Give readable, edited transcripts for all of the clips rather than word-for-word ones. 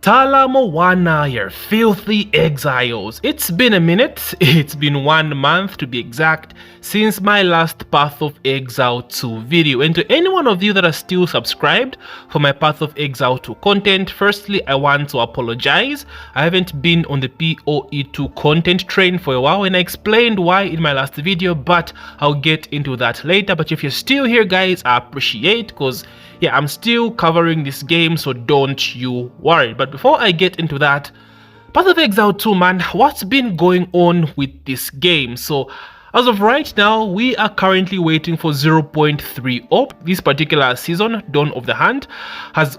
Tala Moana, your filthy exiles. It's been a minute, it's been 1 month to be exact, since my last Path of Exile 2 video. And to any one of you that are still subscribed for my Path of Exile 2 content, firstly I want to apologize. I haven't been on the PoE2 content train for a while and I explained why in my last video, but I'll get into that later. But if you're still here guys, I appreciate, because yeah, I'm still covering this game, so don't you worry. But before I get into that, Path of Exile 2, man, what's been going on with this game? So as of right now, we are currently waiting for 0.30. This particular season, Dawn of the Hunt, has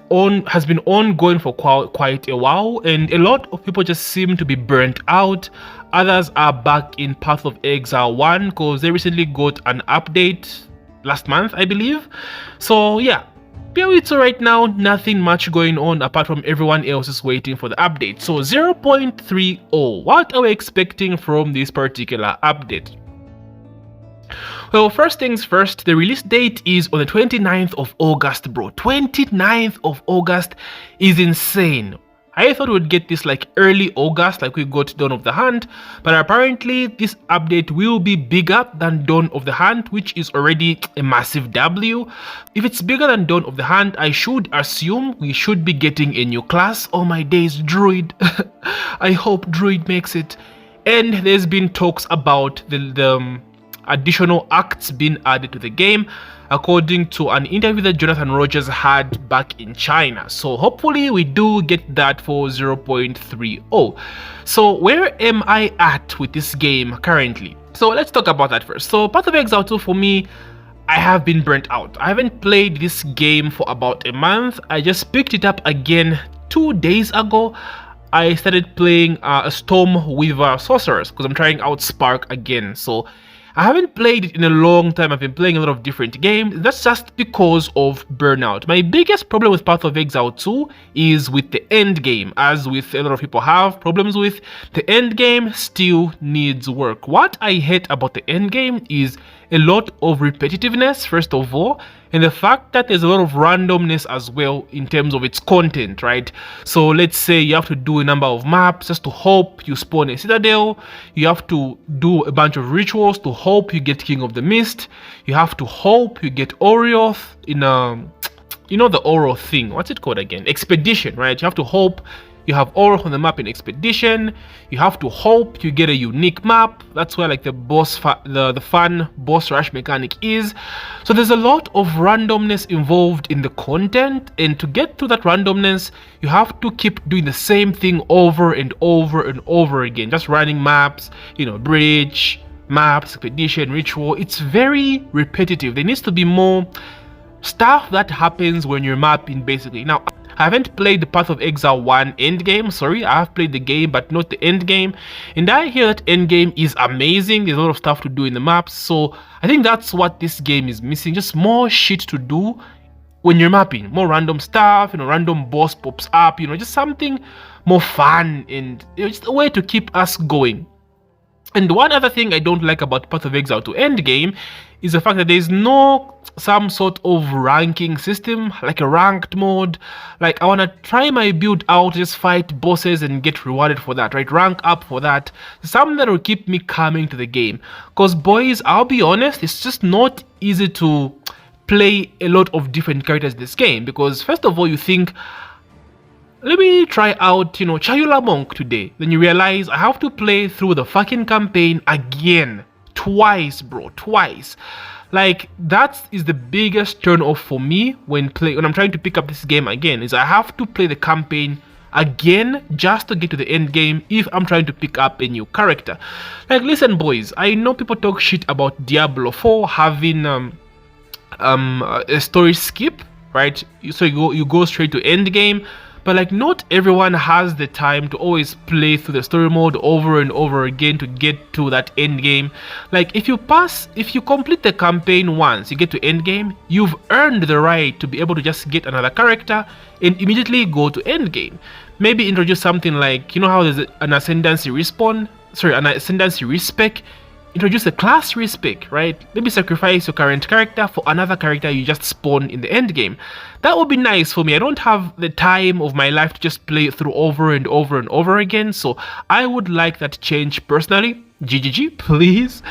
been ongoing for quite a while, and a lot of people just seem to be burnt out. Others are back in Path of Exile 1 because they recently got an update last month, I believe. So yeah, PoE2 right now, nothing much going on apart from everyone else is waiting for the update. So 0.30, what are we expecting from this particular update? Well, first things first, the release date is on the 29th of August, bro. 29th of August is insane. I thought we would get this like early August, like we got Dawn of the Hunt, but apparently this update will be bigger than Dawn of the Hunt, which is already a massive W. If it's bigger than Dawn of the Hunt, I should assume we should be getting a new class. Oh my days, Druid. I hope Druid makes it. And there's been talks about the additional acts being added to the game, according to an interview that Jonathan Rogers had back in China. So hopefully we do get that for 0.30. So where am I at with this game currently? So let's talk about that first. So Path of Exile 2 for me, I have been burnt out. I haven't played this game for about a month. I just picked it up again 2 days ago. I started playing a Storm Weaver Sorceress because I'm trying out Spark again. So I haven't played it in a long time. I've been playing a lot of different games. That's just because of burnout. My biggest problem with Path of Exile 2 is with the end game. As with a lot of people have problems with, the end game still needs work. What I hate about the end game is a lot of repetitiveness, first of all, and the fact that there's a lot of randomness as well in terms of its content, right? So let's say you have to do a number of maps just to hope you spawn a citadel. You have to do a bunch of rituals to hope you get King of the Mist. You have to hope you get Orioth in you know the Oro thing, what's it called again? Expedition, right? You have to hope you have Oro on the map in Expedition. You have to hope you get a unique map. That's where like the the fun boss rush mechanic is. So there's a lot of randomness involved in the content, and to get through that randomness, you have to keep doing the same thing over and over and over again. Just running maps, you know, bridge, maps, expedition, ritual. It's very repetitive. There needs to be more stuff that happens when you're mapping, basically. Now, I haven't played the Path of Exile 1 endgame, sorry, I have played the game but not the endgame, and I hear that endgame is amazing. There's a lot of stuff to do in the maps, so I think that's what this game is missing, just more shit to do when you're mapping, more random stuff, you know, random boss pops up, you know, just something more fun and, you know, just a way to keep us going. And one other thing I don't like about Path of Exile 2 endgame is the fact that there is no some sort of ranking system, like a ranked mode. Like, I want to try my build out, just fight bosses and get rewarded for that, right? Rank up for that. Something that will keep me coming to the game. Because boys, I'll be honest, it's just not easy to play a lot of different characters in this game. Because first of all, you think, let me try out, you know, Chayula Monk today. Then you realize I have to play through the fucking campaign again. Twice, bro, twice. Like, that is the biggest turn off for me when I'm trying to pick up this game again, is I have to play the campaign again just to get to the end game if I'm trying to pick up a new character. Like, listen boys, I know people talk shit about Diablo 4 having a story skip, right? So you go straight to end game. But like, not everyone has the time to always play through the story mode over and over again to get to that end game. Like, if you complete the campaign once, you get to end game, you've earned the right to be able to just get another character and immediately go to end game. Maybe introduce something like, you know how there's an ascendancy respawn, sorry, an ascendancy respec introduce a class respec, right? Maybe sacrifice your current character for another character you just spawn in the end game. That would be nice for me. I don't have the time of my life to just play it through over and over and over again, so I would like that change personally. GGG, please.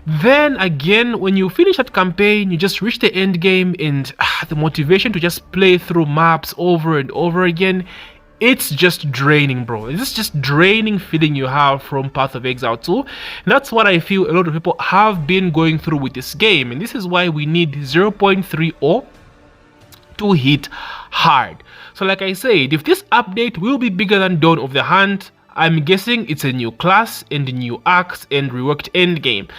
Then again, when you finish that campaign, you just reach the end game, and the motivation to just play through maps over and over again, it's just draining, bro. It's just draining feeling you have from Path of Exile 2. And that's what I feel a lot of people have been going through with this game. And this is why we need 0.30 to hit hard. So like I said, if this update will be bigger than Dawn of the Hunt, I'm guessing it's a new class and new acts and reworked endgame.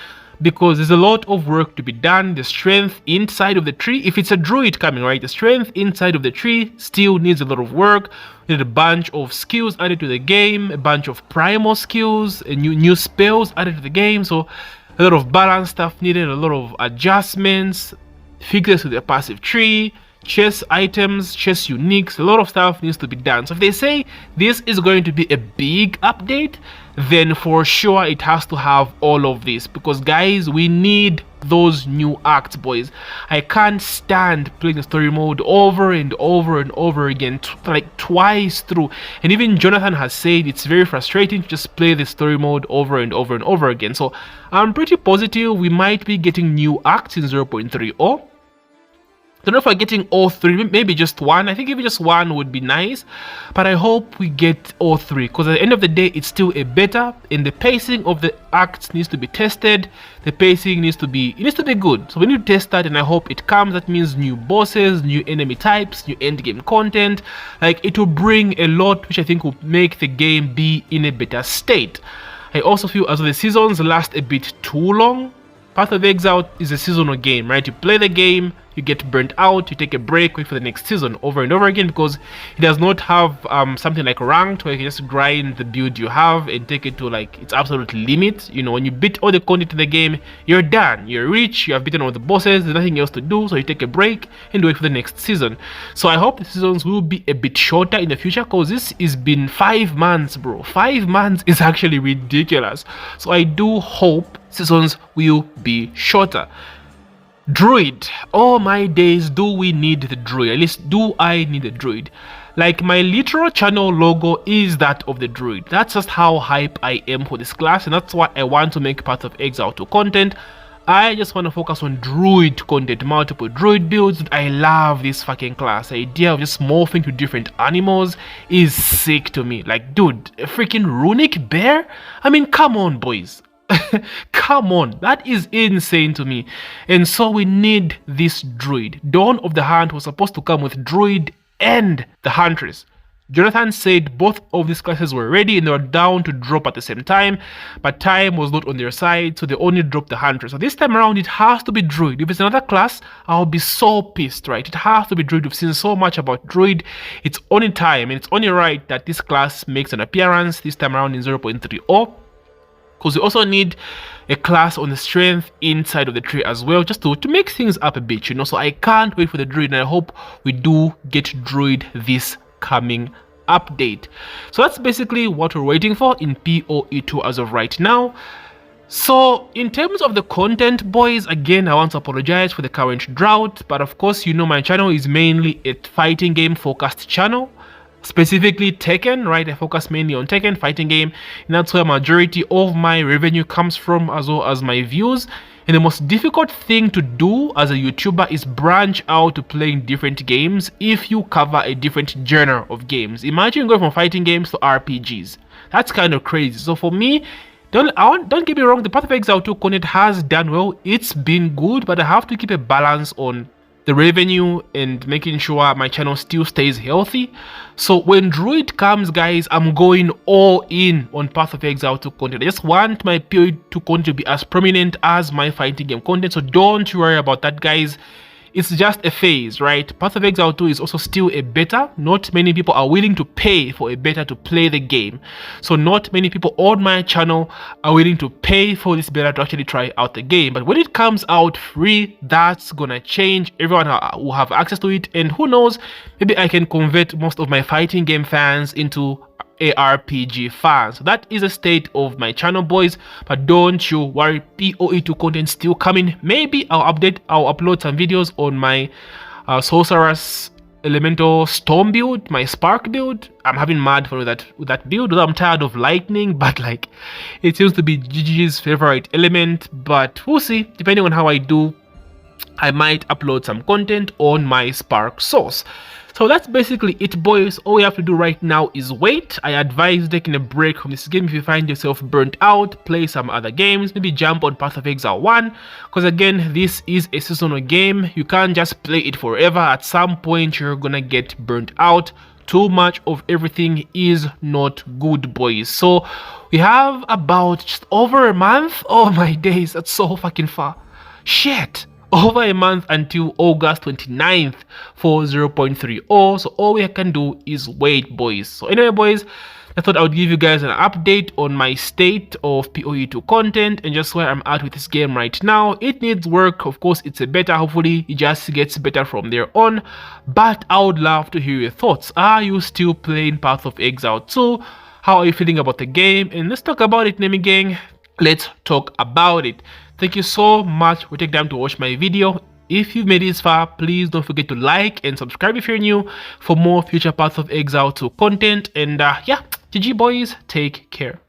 Because there's a lot of work to be done. The strength inside of the tree, if it's a druid coming, right, the strength inside of the tree still needs a lot of work. We need a bunch of skills added to the game, a bunch of primal skills, and new spells added to the game. So a lot of balance stuff needed, a lot of adjustments, fixes to the passive tree, chess items, chess uniques, a lot of stuff needs to be done. So if they say this is going to be a big update, then for sure it has to have all of this, because guys, we need those new acts, boys. I can't stand playing the story mode over and over and over again, like twice through. And even Jonathan has said it's very frustrating to just play the story mode over and over and over again. So I'm pretty positive we might be getting new acts in 0.30. Don't know if we're getting all three, maybe just one. I think even just one would be nice, but I hope we get all three, because at the end of the day, it's still a beta, and the pacing of the acts needs to be tested. The pacing needs to be good. So we need to test that, and I hope it comes. That means new bosses, new enemy types, new endgame content. Like, it will bring a lot, which I think will make the game be in a better state. I also feel as though the seasons last a bit too long. Path of Exile is a seasonal game, right? You play the game, you get burnt out, you take a break, wait for the next season over and over again, because it does not have something like ranked where you can just grind the build you have and take it to like its absolute limit. You know, when you beat all the content in the game, you're done, you're rich, you have beaten all the bosses, there's nothing else to do, so you take a break and wait for the next season. So I hope the seasons will be a bit shorter in the future, because this has been 5 months, bro. 5 months is actually ridiculous. So I do hope seasons will be shorter. Druid, oh my days, do we need the druid? At least do I need the druid? Like, my literal channel logo is that of the druid. That's just how hype I am for this class, and that's why I want to make Path of Exile 2 content. I just want to focus on druid content, multiple druid builds. I love this fucking class. The idea of just morphing to different animals is sick to me. Like, dude, a freaking runic bear? I mean, come on, boys. Come on, that is insane to me. And so we need this druid. Dawn of the Hunt was supposed to come with druid and the huntress. Jonathan said both of these classes were ready and they were down to drop at the same time, but time was not on their side, so they only dropped the huntress. So this time around, it has to be druid. If it's another class, I'll be so pissed, right? It has to be druid. We've seen so much about druid. It's only time, and it's only right that this class makes an appearance this time around in 0.30. Because we also need a class on the strength inside of the tree as well, just to make things up a bit, you know. So I can't wait for the druid, and I hope we do get druid this coming update. So that's basically what we're waiting for in PoE2 as of right now. So in terms of the content, boys, again, I want to apologize for the current drought, but of course, you know, my channel is mainly a fighting game focused channel. Specifically Tekken, right? I focus mainly on Tekken, fighting game, and that's where majority of my revenue comes from, as well as my views. And the most difficult thing to do as a YouTuber is branch out to playing different games if you cover a different genre of games. Imagine going from fighting games to RPGs. That's kind of crazy. So for me, don't get me wrong, the Path of Exile 2 content has done well. It's been good, but I have to keep a balance on the revenue and making sure my channel still stays healthy. So when druid comes, guys, I'm going all in on Path of Exile 2 content. I just want my PoE2 content to be as prominent as my fighting game content, so don't worry about that, guys. It's just a phase, right? Path of Exile 2 is also still a beta. Not many people are willing to pay for a beta to play the game. So not many people on my channel are willing to pay for this beta to actually try out the game. But when it comes out free, that's gonna change. Everyone will have access to it. And who knows, maybe I can convert most of my fighting game fans into ARPG fans. So that is the state of my channel, boys, but don't you worry, PoE2 content still coming. Maybe I'll upload some videos on my Sorcerer's Elemental Storm build, my Spark build. I'm having mad fun with that build, although I'm tired of Lightning, but like, it seems to be GG's favorite element, but we'll see. Depending on how I do, I might upload some content on my Spark source. So that's basically it, boys. All you have to do right now is wait. I advise taking a break from this game if you find yourself burnt out. Play some other games, maybe jump on Path of Exile 1, because again, this is a seasonal game. You can't just play it forever. At some point, you're gonna get burnt out. Too much of everything is not good, boys. So we have about just over a month. Oh my days, that's so fucking far. Shit. Over a month until August 29th for 0.30. So all we can do is wait, boys. So anyway, boys, I thought I would give you guys an update on my state of PoE2 content and just where I'm at with this game right now. It needs work. Of course, it's a beta. Hopefully, it just gets better from there on. But I would love to hear your thoughts. Are you still playing Path of Exile 2? How are you feeling about the game? And let's talk about it, Nemi Gang. Let's talk about it. Thank you so much for taking time to watch my video. If you've made it this far, please don't forget to like and subscribe if you're new for more future Path of Exile 2 content. And yeah, GG boys, take care.